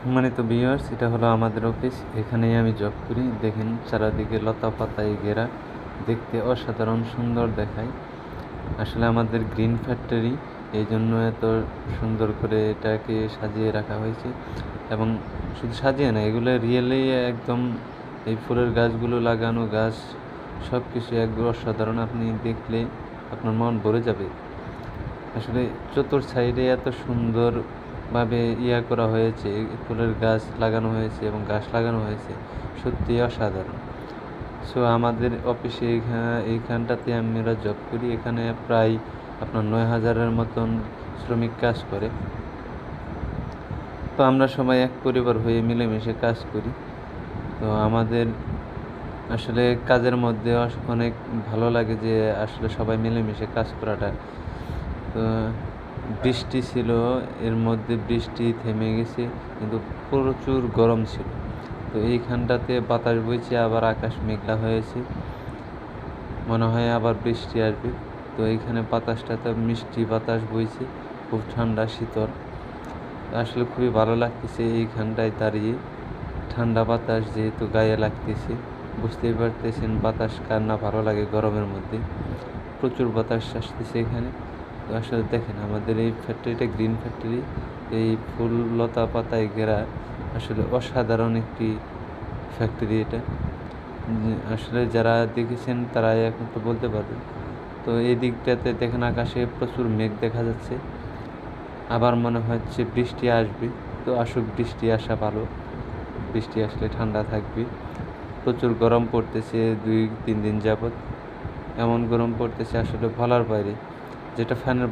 সম্মানিত ভিউয়ার্স, এটা হলো আমাদের অফিস। এখানেই আমি জব করি। দেখেন চারিদিকে লতা পাতায় ঘেরা, দেখতে অসাধারণ সুন্দর দেখায়। আসলে আমাদের গ্রিন ফ্যাক্টরি, এই জন্য এত সুন্দর করে এটাকে সাজিয়ে রাখা হয়েছে। এবং শুধু সাজিয়ে না, এগুলো রিয়েলি একদম এই ফুলের গাছগুলো লাগানো গাছ সব কিছু একদম অসাধারণ। আপনি দেখলে আপনার মন ভরে যাবে। আসলে চতুর সাইডে এত সুন্দরভাবে করা হয়েছে, ফুলের গাছ লাগানো হয়েছে এবং গাছ লাগানো হয়েছে, সত্যি অসাধারণ। সো আমাদের অফিসে এইখানটাতে আমরা জব করি। এখানে প্রায় আপনার 9,000-এর মতন শ্রমিক কাজ করে। তো আমরা সবাই এক পরিবার হয়ে মিলেমিশে কাজ করি। তো আমাদের আসলে কাজের মধ্যে অনেক ভালো লাগে যে আসলে সবাই মিলেমিশে কাজ করাটা। তো বৃষ্টি ছিল, এর মধ্যে বৃষ্টি থেমে গেছে, কিন্তু প্রচুর গরম ছিল। তো এইখানটাতে বাতাস বইছে, আবার আকাশ মেঘলা হয়েছে, মনে হয় আবার বৃষ্টি আসবে। তো এইখানে বাতাসটা তো মিষ্টি বাতাস বইছে, খুব ঠান্ডা শীতল। আসলে খুবই ভালো লাগতেছে এইখানটায় দাঁড়িয়ে। ঠান্ডা বাতাস যেহেতু গায়ে লাগতেছে, বুঝতেই পারতেছেন বাতাস কার না ভালো লাগে গরমের মধ্যে। প্রচুর বাতাস আসতেছে এখানে। তো আসলে দেখেন আমাদের এই ফ্যাক্টরিটা গ্রিন ফ্যাক্টরি, এই ফুল লতা পাতায় ঘেরা আসলে অসাধারণ একটি ফ্যাক্টরি এটা। আসলে যারা দেখেছেন তারাই এখন তো বলতে পারবে। তো এই দিকটাতে দেখেন আকাশে প্রচুর মেঘ দেখা যাচ্ছে, আবার মনে হচ্ছে বৃষ্টি আসবে। তো আসুক, বৃষ্টি আসা ভালো, বৃষ্টি আসলে ঠান্ডা থাকবে। প্রচুর গরম পড়তেছে 2-3 দিন যাবৎ, এমন গরম পড়তেছে আসলে বলার বাইরে, যেটা ফ্যানের